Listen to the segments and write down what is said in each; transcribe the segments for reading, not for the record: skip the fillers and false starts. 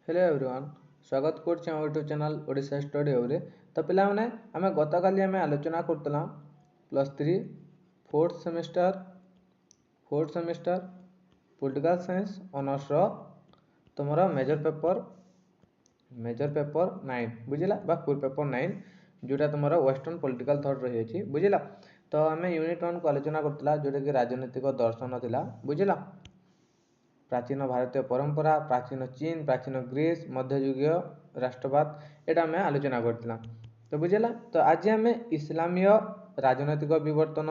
Hello everyone स्वागत करछे हम यूट्यूब चैनल ओडिशा स्टडी रे। तो पिला माने हमें गतकाली हमें आलोचना करतला +3 fourth semester political science honours रो तुमरा मेजर पेपर 9 बुझिला बा कोर पेपर 9 जोटा तुमरा वेस्टर्न पॉलिटिकल थॉट रही अछि बुझिला। तो हमें यूनिट 1 को आलोचना करतला जोटा कि राजनीतिक दर्शन थिला बुझिला। प्राचीन भारतीय परंपरा, प्राचीन चीन, प्राचीन ग्रीस, मध्ययुगीय राष्ट्रवाद एटा में आलोचना करथिला। तो बुझेला। तो आज हमें इस्लामीय राजनैतिक विवर्तन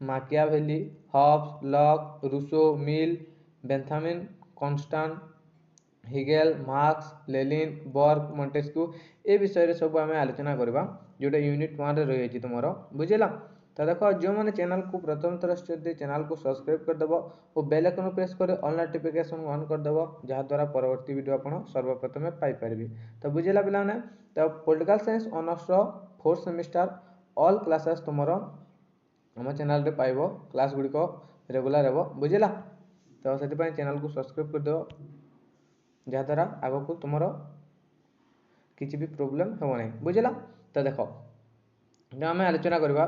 माकियावेली, हॉब्स, लॉक, रूसो, मिल, बेंथामिन, कॉन्स्टांट, हिगेल, मार्क्स, लेनिन, बर्ग, मॉन्टेस्क्यू ए विषय रे सब हमें आलोचना करबा जोटा यूनिट 1 रे रही अछि तुमरो बुझेला। तो देखो जो मैंने चैनल को प्रथम थर चैनल को सब्सक्राइब कर देबो और बेल आइकन प्रेस कर ऑल नोटिफिकेशन ऑन कर देबो जहाँ द्वारा परवर्ती वीडियो आपण सर्वप्रथम पाई परिबे। तो बुझेला पिला ने। तो पॉलिटिकल साइंस ऑनर्स रो 4th सेमेस्टर ऑल क्लासेस तुमरो हम चैनल रे पाइबो क्लास गुडी को रेगुलर हेबो बुझेला। तो सेति पय चैनल को सब्सक्राइब कर दो जहाँ द्वारा आगो को तुमरो किछि भी प्रॉब्लम हेबो नै बुझेला। तो देखो जो हमें आलोचना करबा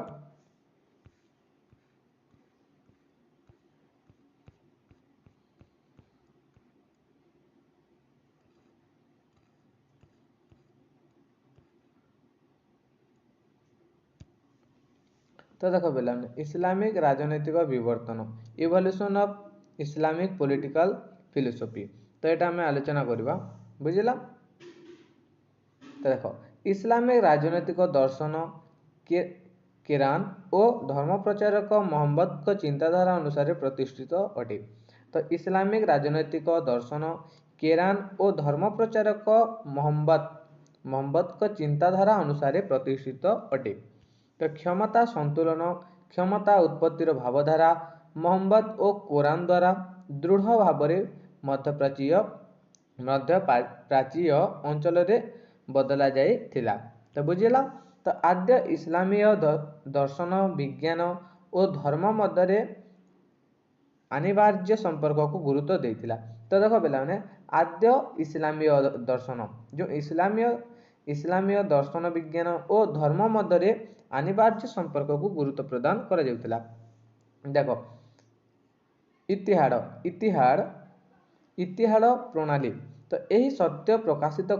तो देखो बेला इस्लामिक राजनैतिक विवर्तन evolution of Islamic political philosophy. तो यहाँ आम आलोचना करवा बुझला। तो देखो इस्लामिक राजनैतिक दर्शन किरान और धर्म प्रचारक मोहम्मद को चिंताधारा अनुसार प्रतिष्ठित अटे। तो इस्लामिक राजनैतिक दर्शन किरान और धर्म प्रचारक मोहम्मद को चिंताधारा अनुसार प्रतिष्ठित अटे। तो क्षमता संतुलन क्षमता उत्पत्तिर भावधारा मोहम्मद और कुरान द्वारा दृढ़ भाव मध्य प्राचीय अंचल रे बदला जाई थिला। तो बुझिला। तो आद्य इस्लामीय दर्शन विज्ञान और धर्म मध्य अनिवार्य संपर्क को गुरुत्व देथिला। तो देखो बेला माने आद्य इस्लामीय दर्शन जो इस्लामीय दर्शन विज्ञान और धर्म मध्य अनिवार्य संपर्क को गुरुत्व प्रदान करा जाउथिला। देखो इतिहाद प्रणाली। तो यही सत्य प्रकाशित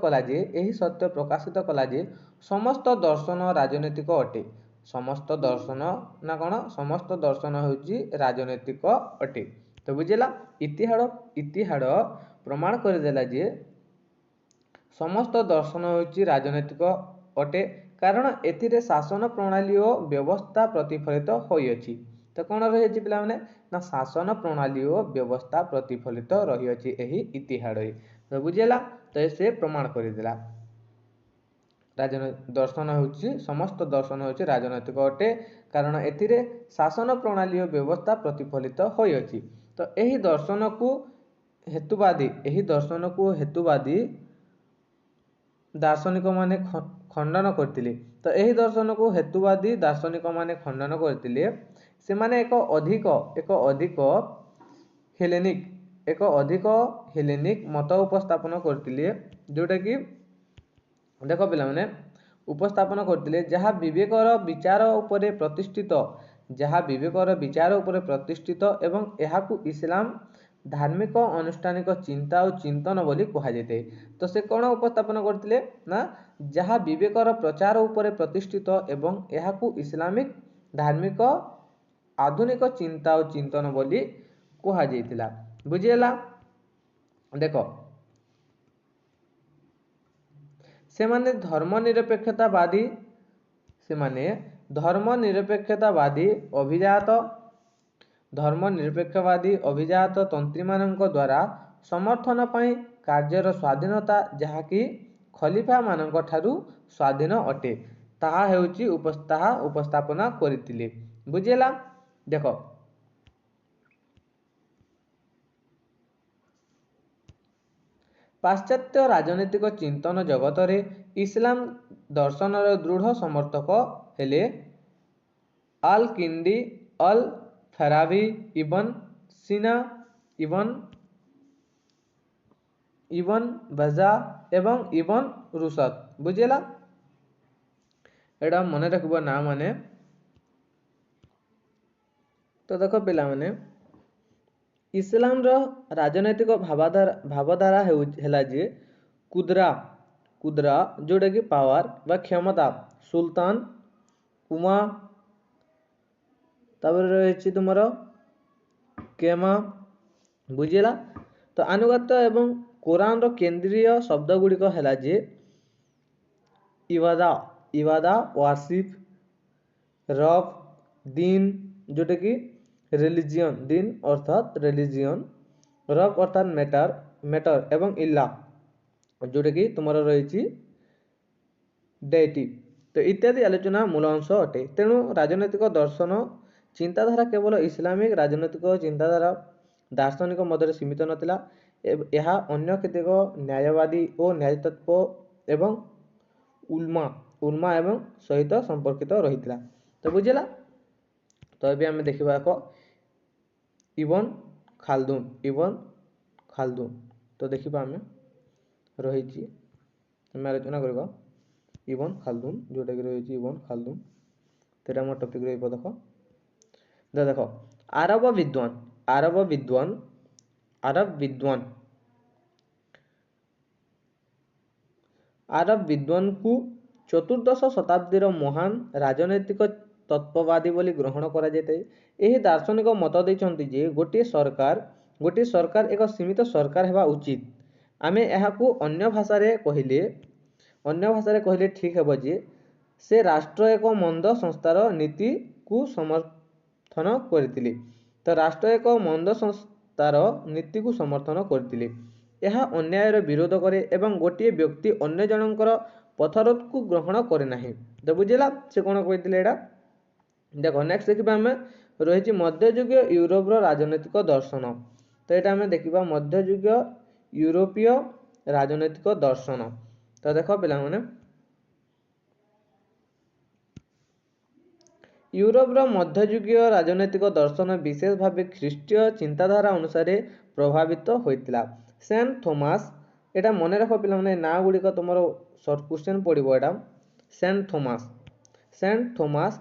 कला जे समस्त दर्शन राजनैतिक अटे। समस्त दर्शन ना कौन समस्त दर्शन होउची राजनैतिक अटे। तो बुझेला। इतिहाद प्रमाण कर देला जे समस्त दर्शन होउची राजनैतिक अटे कारण एथिरे शासन प्रणाली और व्यवस्था प्रतिफलित होई अछि। तो कौन रही अछि पिला माने ना शासन प्रणाली और व्यवस्था प्रतिफलित रही अछि एही इतिहाद। तो बुझेला। तो से प्रमाण कर देला दर्शन होउची समस्त दर्शन होउची राजनैतिक अटे कारण एथिरे शासन प्रणाली और व्यवस्था प्रतिफलित होई अछि। तो एही दर्शन को हेतुवादी दार्शनिक माने खंडन करथिले। तो एही दर्शन को हेतुवादी दार्शनिक माने खंडन करथिले से माने एक अधिक हेलेनिक मत उपस्थापन करथिले जोटा कि देखो पिला माने उपस्थापन करथिले जहाँ विवेकर विचार उपरे प्रतिष्ठित एवं एहाकु इस्लाम धार्मिक अनुष्ठानिक चिंता और चिंतन बोली कहा जाए। तो से कौन उपस्थापन करथिले ना जहाँ विवेकर प्रचार उपरे प्रतिष्ठित एवं एहाकु इस्लामिक धार्मिक आधुनिक चिंता और चिंतन बोली कहा जाइतिला बुझिएला। देखो से माने धर्मनिरपेक्षवादी अभिजात तंत्री मानक द्वारा समर्थन पाई कार्यर स्वाधीनता जहाँ कि खलीफा मानक ठारू स्वाधीन अटे ताहा हेउची उपस्थापना करथिले बुझिएला। देखो पाश्चात्य राजनीतिक चिंतन जगत रे इस्लाम दर्शन दृढ़ समर्थक हेले अल किंडी अल फराबी इबन सीना इबन इबन बजा एवं इबन रुशद बुझेगा एटा मन रखब ना माने तो देख पिला माने इस्लाम रो राजनैतिक भावधारा है जे कुदरा कुदरा जोटा कि पावर व क्षमता सुल्तान उमा तापर रही तुम केमा बुझेगा तो आनुगत्य एवं कुरान रो केंद्रीय शब्द गुड़िक है जे इबादा इबादा वासिफ रब दिन जोटा कि रिलीजियन दिन अर्थात रिलीजियन रब अर्थात मैटर मैटर एवं इल्ला जोटा कि तुम रही डेटी तो इत्यादि आलोचना मूल अंश अटे तेणु राजनैतिक दर्शन चिंताधारा केवल इस्लामिक राजनैतिक चिंताधारा दार्शनिक मध्य सीमित नथिला यह अन्य केतेक न्यायवादी और न्यायतत्व एवं उल्मा उल्मा एवं सहित संपर्कित रही तो बुझेगा तो ये आम देखा एक इबन खालदून तो देखा आम रही आलोचना करवा इबन खालदून जोटा कि रही इबन खालदून तेरा मोर टॉपिक रही देख देख आरब विद्वान को चतुर्दश शताब्दीर महान राजनैतिक तत्ववादी बोली ग्रहण करा जायते एही दार्शनिक मत देइछन्ति जे गोटे सरकार एक सीमित सरकार हेबा उचित आमे एहाकू अन्य भाषा कहले ठीक हेबो जे से राष्ट्र एक मंद संस्थार नीति को समर्थन करथिले तो राष्ट्र एक मंद संस्थार नीति को समर्थन करथिले यह अन्यायर विरोध करे एवं गोटे व्यक्ति अन्य जनकर पथरोध को ग्रहण करे नाही तो बुझेला से कोन कहथिले एडा देखो नेक्स्ट देखिबा हमें रही मध्ययुगीय यूरोपर राजनैतिक दर्शन तो यहाँ आम देखा मध्ययुगीय यूरोपीय राजनैतिक दर्शन तो देख पिला माने यूरोपर मध्ययुगीय राजनैतिक दर्शन विशेष भाव ख्रीष्टीय चिंताधारा अनुसार प्रभावित होता सेंट थॉमस एटा मन रख पिला माने ना गुड़िक तुम शॉर्ट क्वेश्चन पड़ो एटा सेंट थॉमस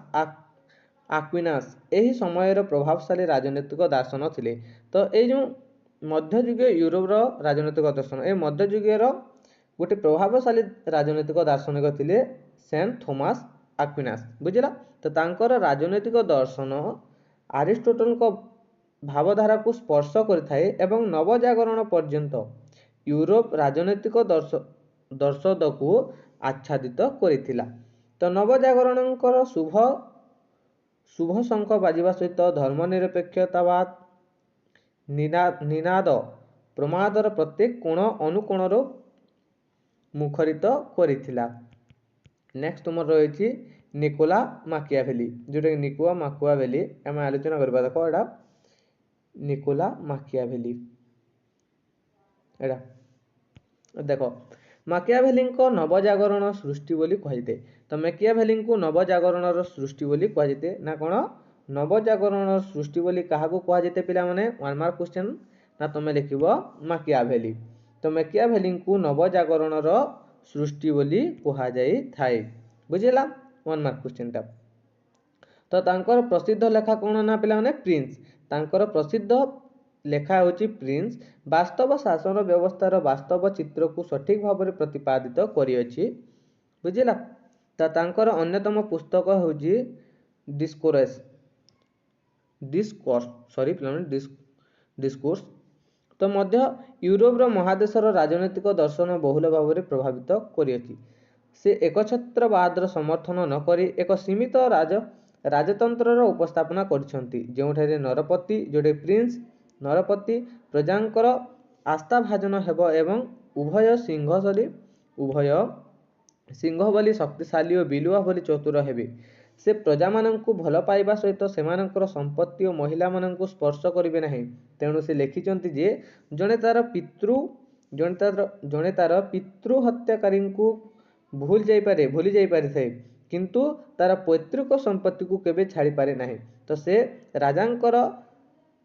आक्विनास यही समय प्रभावशाली राजनैतिक दार्शन थिले तो ये जो मध्ययुगीय यूरोपर राजनैतिक दर्शन ये मध्ययुगीय गोटे प्रभावशाली राजनैतिक दार्शनिक थिले सेंट थॉमस आक्विनास बुझला तो तांकर राजनैतिक दर्शन अरिस्टोटल भावधारा को स्पर्श करथाए एवं नवजागरण पर्यंत यूरोप राजनैतिक दर्शद को आच्छादित करिथिला तो नवजागरणकर शुभ शंख बाजिबा सहित धर्मनिरपेक्षतावाद निनाद प्रमादर प्रत्येक कोण अनुकोणर मुखरित करिथिला नेक्स्ट तुम रही निकोला माकियाभेली जोटा कि निकोला माकियाभेली आम आलोचना करबा देखो एटा निकोला माकियाभेली एटा देखो माकियाभेली नवजागरण सृष्टि बोली कहिते तो माकियाभेली को नवजागरण सृष्टि बोली कहिते ना कोन नवजागरण सृष्टि बोली काहाको कहिते पिला माने 1 मार्क क्वेश्चन ना तुम लिखिबो माकियाभेली तो माकियाभेली को नवजागरण सृष्टि बोली कहा जाई थाए बुझिला 1 मार्क क्वेश्चन टा तो तांकर प्रसिद्ध लेखा कोन ना पिला माने प्रिंस तांकर प्रसिद्ध लेखा होची प्रिंस वास्तव शासन व्यवस्थार वास्तव चित्र को सठिक भाव में प्रतिपादित करियछि बुझिला तो तांकर अन्यतम पुस्तक होची डिस्कोर्स तो मध्य यूरोपर महादेशर राजनैतिक दर्शन बहुल भाव में प्रभावित करियछि से एकछत्रवादर समर्थन न करी एक सीमित राजतंत्रर उपस्थापना करिसंती जेउठारे नरपति जोडे प्रिंस नरपति प्रजांकर आस्थाभाजन हेब एवं उभय सिंह बोली शक्तिशाली और बिलुआ बोली चतुर हेबे से प्रजा माननकु भल पाइबा सहित सेमानकर संपत्ति और महिला माननकु स्पर्श करिवे नाही तेणु से लिखिचंती जे जणे तार पितृ हत्याकारी को भूली जाई पारे थे किंतु तार पैतृक संपत्ति को केबे छाड़ी पारे नाही तो से राजांकर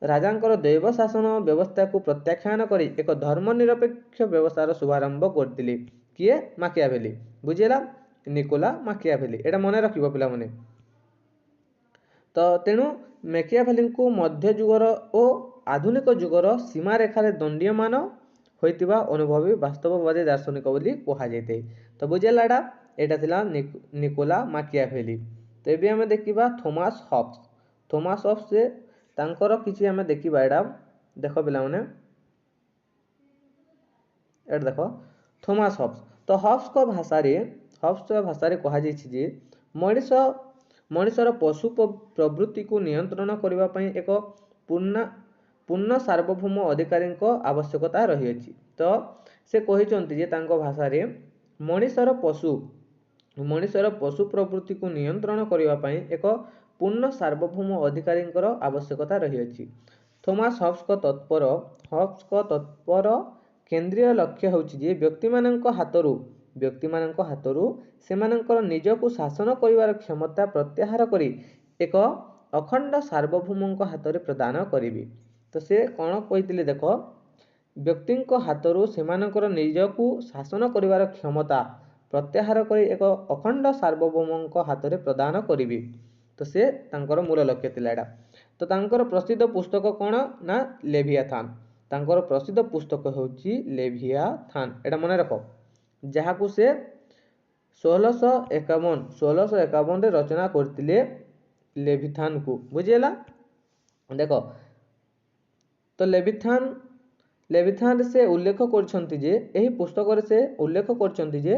ରାଜାଙ୍କର ଦୈବ ଶାସନ ବ୍ୟବସ୍ଥାକୁ ପ୍ରତ୍ୟାଖ୍ୟାନ କରି ଏକ ଧର୍ମନିରପେକ୍ଷ ବ୍ୟବସ୍ଥାର ଶୁଭାରମ୍ଭ କରିଥିଲେ। କିଏ? ମାକିଆଭେଲି। ବୁଝିଲା? ନିକୋଲା ମାକିଆଭେଲି। ଏଇଟା ମନେ ରଖିବ ପିଲାମାନେ। ତ ତେଣୁ ମାକିଆଭେଲିଙ୍କୁ ମଧ୍ୟଯୁଗର ଓ ଆଧୁନିକ ଯୁଗର ସୀମାରେଖାରେ ଦଣ୍ଡୀୟମାନ ହୋଇଥିବା ଅନୁଭବୀ ବାସ୍ତବବାଦୀ ଦାର୍ଶନିକ ବୋଲି କୁହାଯାଇଥାଏ। ତ ବୁଝିଲା ଏଇଟା ଥିଲା ନିକୋଲା ମାକିଆଭେଲି। ତ ଏବେ ଆମେ ଦେଖିବା ଥୋମାସ ହବ୍ସ। ଥୋମାସ ହବ୍ସ ସେ ତାଙ୍କର କିଛି ଆମେ ଦେଖିବା ଏଇଟା ଦେଖ ପିଲାମାନେ, ଏଇଟା ଦେଖ ଥୋମାସ ହବ୍ସ। ତ ହବ୍ସଙ୍କ ଭାଷାରେ କୁହାଯାଇଛି ଯେ ମଣିଷର ପଶୁ ପ୍ରବୃତ୍ତିକୁ ନିୟନ୍ତ୍ରଣ କରିବା ପାଇଁ ଏକ ପୂର୍ଣ୍ଣ ସାର୍ବଭୌମ ଅଧିକାରୀଙ୍କ ଆବଶ୍ୟକତା ରହିଅଛି। ତ ସେ କହିଛନ୍ତି ଯେ ତାଙ୍କ ଭାଷାରେ ମଣିଷର ପଶୁ ପ୍ରବୃତ୍ତିକୁ ନିୟନ୍ତ୍ରଣ କରିବା ପାଇଁ ଏକ ପୂର୍ଣ୍ଣ ସାର୍ବଭୌମ ଅଧିକାରୀଙ୍କର ଆବଶ୍ୟକତା ରହିଅଛି। ଥୋମାସ ହବ୍ସଙ୍କ ତତ୍ପର କେନ୍ଦ୍ରୀୟ ଲକ୍ଷ୍ୟ ହେଉଛି ଯେ ବ୍ୟକ୍ତିମାନଙ୍କ ହାତରୁ ସେମାନଙ୍କର ନିଜକୁ ଶାସନ କରିବାର କ୍ଷମତା ପ୍ରତ୍ୟାହାର କରି ଏକ ଅଖଣ୍ଡ ସାର୍ବଭୌମଙ୍କ ହାତରେ ପ୍ରଦାନ କରିବେ। ତ ସେ କ'ଣ କହିଥିଲେ ଦେଖ, ବ୍ୟକ୍ତିଙ୍କ ହାତରୁ ସେମାନଙ୍କର ନିଜକୁ ଶାସନ କରିବାର କ୍ଷମତା ପ୍ରତ୍ୟାହାର କରି ଏକ ଅଖଣ୍ଡ ସାର୍ବଭୌମଙ୍କ ହାତରେ ପ୍ରଦାନ କରିବେ। ତ ସେ ତାଙ୍କର ମୂଳ ଲକ୍ଷ୍ୟ ଥିଲା ଏଇଟା। ତ ତାଙ୍କର ପ୍ରସିଦ୍ଧ ପୁସ୍ତକ କ'ଣ ନା ଲେଭିଆଥାନ। ତାଙ୍କର ପ୍ରସିଦ୍ଧ ପୁସ୍ତକ ହେଉଛି ଲେଭିଆଥାନ। ଏଇଟା ମନେ ରଖ, ଯାହାକୁ ସେ 1651ରେ ରଚନା କରିଥିଲେ ଲେଭିଥାନକୁ। ବୁଝିହେଲା? ଦେଖ ତ ଲେଭିଥାନରେ ସେ ଉଲ୍ଲେଖ କରିଛନ୍ତି ଯେ ଏହି ପୁସ୍ତକରେ ସେ ଉଲ୍ଲେଖ କରିଛନ୍ତି ଯେ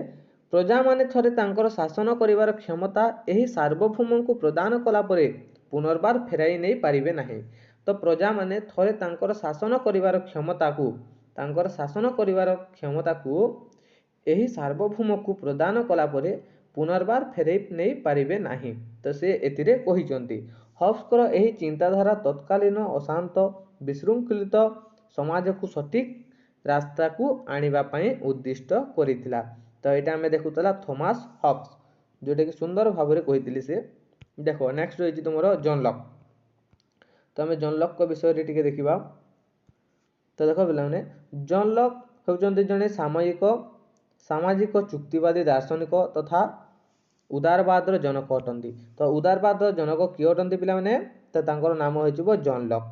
ପ୍ରଜାମାନେ ଥରେ ତାଙ୍କର ଶାସନ କରିବାର କ୍ଷମତା ଏହି ସାର୍ବଭୌମଙ୍କୁ ପ୍ରଦାନ କଲା ପରେ ପୁନର୍ବାର ଫେରାଇ ନେଇ ପାରିବେ ନାହିଁ। ତ ପ୍ରଜାମାନେ ଥରେ ତାଙ୍କର ଶାସନ କରିବାର କ୍ଷମତାକୁ ଏହି ସାର୍ବଭୌମକୁ ପ୍ରଦାନ କଲା ପରେ ପୁନର୍ବାର ଫେରାଇ ନେଇ ପାରିବେ ନାହିଁ। ତ ସେ ଏଥିରେ କହିଛନ୍ତି। ହବ୍ସଙ୍କର ଏହି ଚିନ୍ତାଧାରା ତତ୍କାଳୀନ ଅଶାନ୍ତ ବିଶୃଙ୍ଖଳିତ ସମାଜକୁ ସଠିକ୍ ରାସ୍ତାକୁ ଆଣିବା ପାଇଁ ଉଦ୍ଦିଷ୍ଟ କରିଥିଲା। ତ ଏଇଟା ଆମେ ଦେଖୁଥିଲା ଥୋମାସ ହବ୍ସ, ଯେଉଁଟାକି ସୁନ୍ଦର ଭାବରେ କହିଥିଲି ସେ। ଦେଖ ନେକ୍ସଟ ରହିଛି ତୁମର ଜନ୍ ଲକ୍। ତ ଆମେ ଜନ୍ ଲକ୍ଙ୍କ ବିଷୟରେ ଟିକେ ଦେଖିବା। ତ ଦେଖ ପିଲାମାନେ, ଜନ୍ ଲକ୍ ହେଉଛନ୍ତି ଜଣେ ସାମାଜିକ ଯୁକ୍ତିବାଦୀ ଦାର୍ଶନିକ ତଥା ଉଦାରବାଦର ଜନକ ଅଟନ୍ତି। ତ ଉଦାରବାଦର ଜନକ କିଏ ଅଟନ୍ତି ପିଲାମାନେ? ତ ତାଙ୍କର ନାମ ହୋଇଯିବ ଜନ୍ ଲକ୍।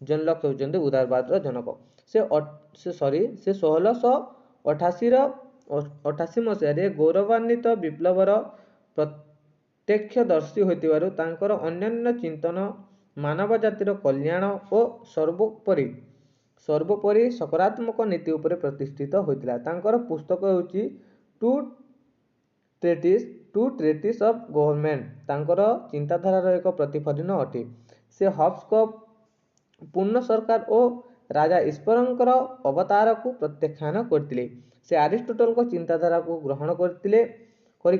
ଜନ୍ ଲକ୍ ହେଉଛନ୍ତି ଉଦାରବାଦର ଜନକ। ସେ 1688 ମସିହାରେ ଗୌରବାନ୍ୱିତ ବିପ୍ଳବର ପ୍ରତ୍ୟକ୍ଷଦର୍ଶୀ ହୋଇଥିବାରୁ ତାଙ୍କର ଅନନ୍ୟ ଚିନ୍ତନ ମାନବ ଜାତିର କଲ୍ୟାଣ ଓ ସର୍ବୋପରି ସକାରାତ୍ମକ ନୀତି ଉପରେ ପ୍ରତିଷ୍ଠିତ ହୋଇଥିଲା। ତାଙ୍କର ପୁସ୍ତକ ହେଉଛି ଟୁ ଟ୍ରେଟିସ୍ ଅଫ୍ ଗଭର୍ଣ୍ଣମେଣ୍ଟ ତାଙ୍କର ଚିନ୍ତାଧାରାର ଏକ ପ୍ରତିଫଳନ ଅଟେ। ସେ ହବ୍ସଙ୍କ ପୂର୍ଣ୍ଣ ସରକାର ଓ ରାଜା ଈଶ୍ୱରଙ୍କର ଅବତାରକୁ ପ୍ରତ୍ୟାଖ୍ୟାନ କରିଥିଲେ। ସେ ଆରିଷ୍ଟଟଲଙ୍କ ଚିନ୍ତାଧାରାକୁ ଗ୍ରହଣ କରି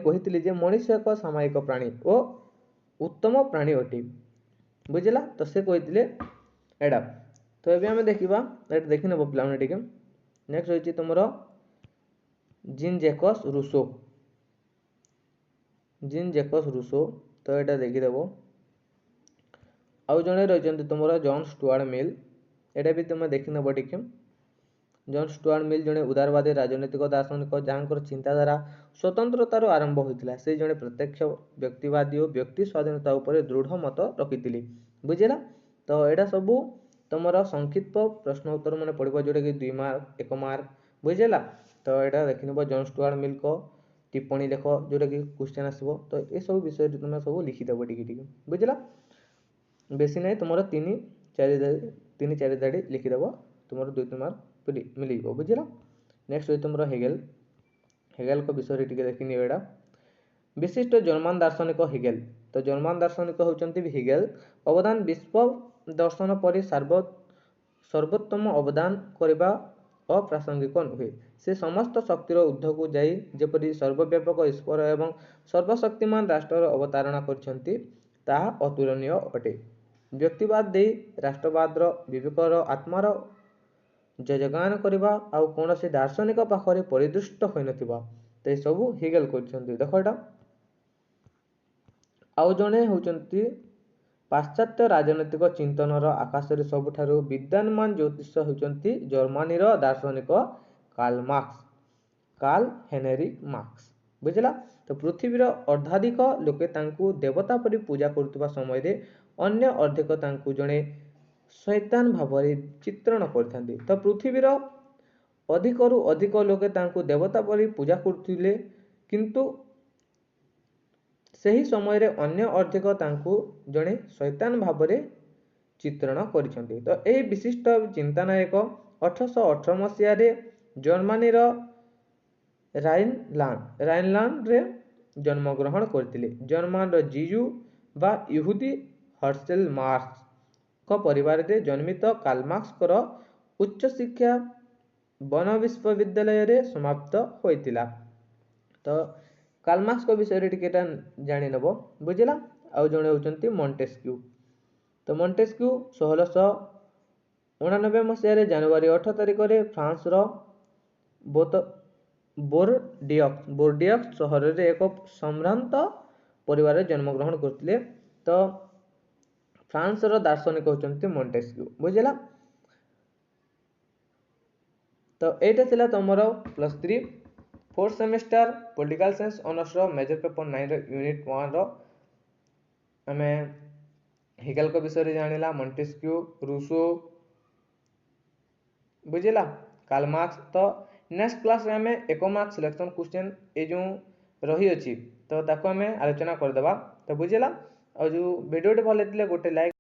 କହିଥିଲେ ଯେ ମଣିଷ ଏକ ସାମାଜିକ ପ୍ରାଣୀ ଓ ଉତ୍ତମ ପ୍ରାଣୀ ଅଟେ। ବୁଝିଲା? ତ ସେ କହିଥିଲେ ଏଇଟା। ତ ଏବେ ଆମେ ଦେଖିବା, ଏଇଟା ଦେଖିନେବ ପିଲାମାନେ ଟିକେ। ନେକ୍ସଟ ରହିଛି ତୁମର ଜିନ୍ ଜେକସ୍ ରୁସୋ। ତ ଏଇଟା ଦେଖିଦେବ। ଆଉ ଜଣେ ରହିଛନ୍ତି ତୁମର ଜନ୍ ଷ୍ଟୁଆର୍ଟ ମିଲ୍। ଏଇଟା ବି ତୁମେ ଦେଖିନେବ ଟିକେ। ଜନ୍ ଷ୍ଟୁଆର୍ଟ ମିଲ୍ ଜଣେ ଉଦାରବାଦୀ ରାଜନୈତିକ ଦାର୍ଶନିକ ଯାହାଙ୍କର ଚିନ୍ତାଧାରା ସ୍ୱତନ୍ତ୍ରତାରୁ ଆରମ୍ଭ ହୋଇଥିଲା। ସେ ଜଣେ ପ୍ରତ୍ୟକ୍ଷ ବ୍ୟକ୍ତିବାଦୀ ଓ ବ୍ୟକ୍ତି ସ୍ୱାଧୀନତା ଉପରେ ଦୃଢ଼ ମତ ରଖିଥିଲେ। ବୁଝିଲା? ତ ଏଇଟା ସବୁ ତୁମର ସଂକ୍ଷିପ୍ତ ପ୍ରଶ୍ନ ଉତ୍ତର ମାନେ ପଡ଼ିବ, ଯେଉଁଟାକି 2 ମାର୍କ 1 ମାର୍କ। ବୁଝିଲା? ତ ଏଇଟା ଦେଖିନେବ। ଜନ୍ ଷ୍ଟୁଆର୍ଟ ମିଲ୍ଙ୍କ ଟିପ୍ପଣୀ ଲେଖ, ଯେଉଁଟାକି କ୍ୱେଶ୍ଚନ୍ ଆସିବ। ତ ଏସବୁ ବିଷୟରେ ତୁମେ ସବୁ ଲିଖିଦେବ ଟିକେ ଟିକେ। ବୁଝିଲା? ବେଶୀ ନାହିଁ, ତୁମର 3-4 ଧାଡ଼ି ଲିଖିଦେବ, ତୁମର 2-3 ମାର୍କ ମିଳିଯିବ। ବୁଝିଲା? ନେକ୍ସଟ ହେଉଛି ତୁମର ହେଗେଲଙ୍କ ବିଷୟରେ ଟିକେ ଦେଖିନିଅ। ଏଇଟା ବିଶିଷ୍ଟ ଜର୍ମାନ ଦାର୍ଶନିକ ହେଗେଲ। ତ ଜର୍ମାନ ଦାର୍ଶନିକ ହେଉଛନ୍ତି ହେଗେଲ। ଅବଦାନ ବିଶ୍ୱ ଦର୍ଶନ ପରି ସର୍ବୋତ୍ତମ ଅବଦାନ କରିବା ଅପ୍ରାସଙ୍ଗିକ ନୁହେଁ। ସେ ସମସ୍ତ ଶକ୍ତିର ঊର୍ଦ୍ଧ୍ୱକୁ ଯାଇ ଯେପରି ସର୍ବବ୍ୟାପକ ଈଶ୍ୱର ଏବଂ ସର୍ବଶକ୍ତିମାନ ରାଷ୍ଟ୍ରର ଅବତାରଣା କରିଛନ୍ତି, ତାହା ଅତୁଳନୀୟ ଅଟେ। ବ୍ୟକ୍ତିବାଦ ଦେଇ ରାଷ୍ଟ୍ରବାଦର ବିବେକର ଆତ୍ମାର ଯଜଗାନ କରିବା ଆଉ କୌଣସି ଦାର୍ଶନିକ ପାଖରେ ପରିଦୃଷ୍ଟ ହୋଇନଥିବା। ତ ଏସବୁ ହେଗେଲ କରିଛନ୍ତି। ଦେଖ ଏଇଟା। ଆଉ ଜଣେ ହେଉଛନ୍ତି ପାଶ୍ଚାତ୍ୟ ରାଜନୈତିକ ଚିନ୍ତନର ଆକାଶରେ ସବୁଠାରୁ ବିଦ୍ୱାନମାନ ଜ୍ୟୋତିଷ ହେଉଛନ୍ତି ଜର୍ମାନୀର ଦାର୍ଶନିକ କାର୍ଲ ହେନରିକ୍ ମାର୍କ୍ସ। ବୁଝିଲା? ତ ପୃଥିବୀର ଅର୍ଦ୍ଧାଧିକ ଲୋକେ ତାଙ୍କୁ ଦେବତା ପରି ପୂଜା କରୁଥିବା ସମୟରେ ଅନ୍ୟ ଅର୍ଦ୍ଧେକ ତାଙ୍କୁ ଜଣେ ଶୈତାନ ଭାବରେ ଚିତ୍ରଣ କରିଥାନ୍ତି। ତ ପୃଥିବୀର ଅଧିକରୁ ଅଧିକ ଲୋକେ ତାଙ୍କୁ ଦେବତା ପରି ପୂଜା କରୁଥିଲେ, କିନ୍ତୁ ସେହି ସମୟରେ ଅନ୍ୟ ଅର୍ଦ୍ଧେକ ତାଙ୍କୁ ଜଣେ ଶୈତାନ ଭାବରେ ଚିତ୍ରଣ କରିଛନ୍ତି। ତ ଏହି ବିଶିଷ୍ଟ ଚିନ୍ତାନାୟକ 1818 ମସିହାରେ ଜର୍ମାନୀର ରାଇନଲାଣ୍ଡରେ ଜନ୍ମଗ୍ରହଣ କରିଥିଲେ। ଜର୍ମାନର ଜିଜୁ ବା ଇହୁଦୀ ହର୍ସେଲ ମାର୍କ୍ସଙ୍କ ପରିବାରରେ ଜନ୍ମିତ କାର୍ଲମାର୍କ୍ସଙ୍କର ଉଚ୍ଚଶିକ୍ଷା ବନ ବିଶ୍ୱବିଦ୍ୟାଳୟରେ ସମାପ୍ତ ହୋଇଥିଲା। ତ କାର୍ଲମାର୍କ୍ସଙ୍କ ବିଷୟରେ ଟିକେ ଏଟା ଜାଣିନେବ। ବୁଝିଲା? ଆଉ ଜଣେ ହେଉଛନ୍ତି ମଣ୍ଟେସ୍କ୍ୟୁ। ତ ମଣ୍ଟେସ୍କ୍ୟୁ 1689 ମସିହାରେ ଜାନୁଆରୀ 8 ତାରିଖରେ ଫ୍ରାନ୍ସର ବୋର୍ଡିୟକ୍ସ ସହରରେ ଏକ ସମ୍ଭ୍ରାନ୍ତ ପରିବାରରେ ଜନ୍ମଗ୍ରହଣ କରିଥିଲେ। ତ ଫ୍ରାନ୍ସର ଦାର୍ଶନିକ ହେଉଛନ୍ତି ମଣ୍ଟେସ୍କ୍ୟୁ। ବୁଝିଲା? ତ ଏଇଟା ଥିଲା ତମର +3 4th ସେମିଷ୍ଟାର ପଲିଟିକାଲ ସାଇନ୍ସ ଅନର୍ସର ମେଜର ପେପର 9ର ୟୁନିଟ୍ 1ର ଆମେ ହେଗେଲଙ୍କ ବିଷୟରେ ଜାଣିଲା, ମଣ୍ଟେସ୍କ୍ୟୁ, ରୁସୋ, ବୁଝିଲା, କାର୍ଲମାର୍କ୍ସ। ତ ନେକ୍ସଟ କ୍ଲାସରେ ଆମେ 1 ମାର୍କ ସିଲେକ୍ସନ କ୍ୱେଶ୍ଚନ ଏ ଯେଉଁ ରହିଅଛି ତ ତାକୁ ଆମେ ଆଲୋଚନା କରିଦେବା। ତ ବୁଝିଲା? ଆଉ ଯେଉଁ ଭିଡ଼ିଓଟି ଭଲ ଲାଗିଥିଲେ ଗୋଟେ ଲାଇକ୍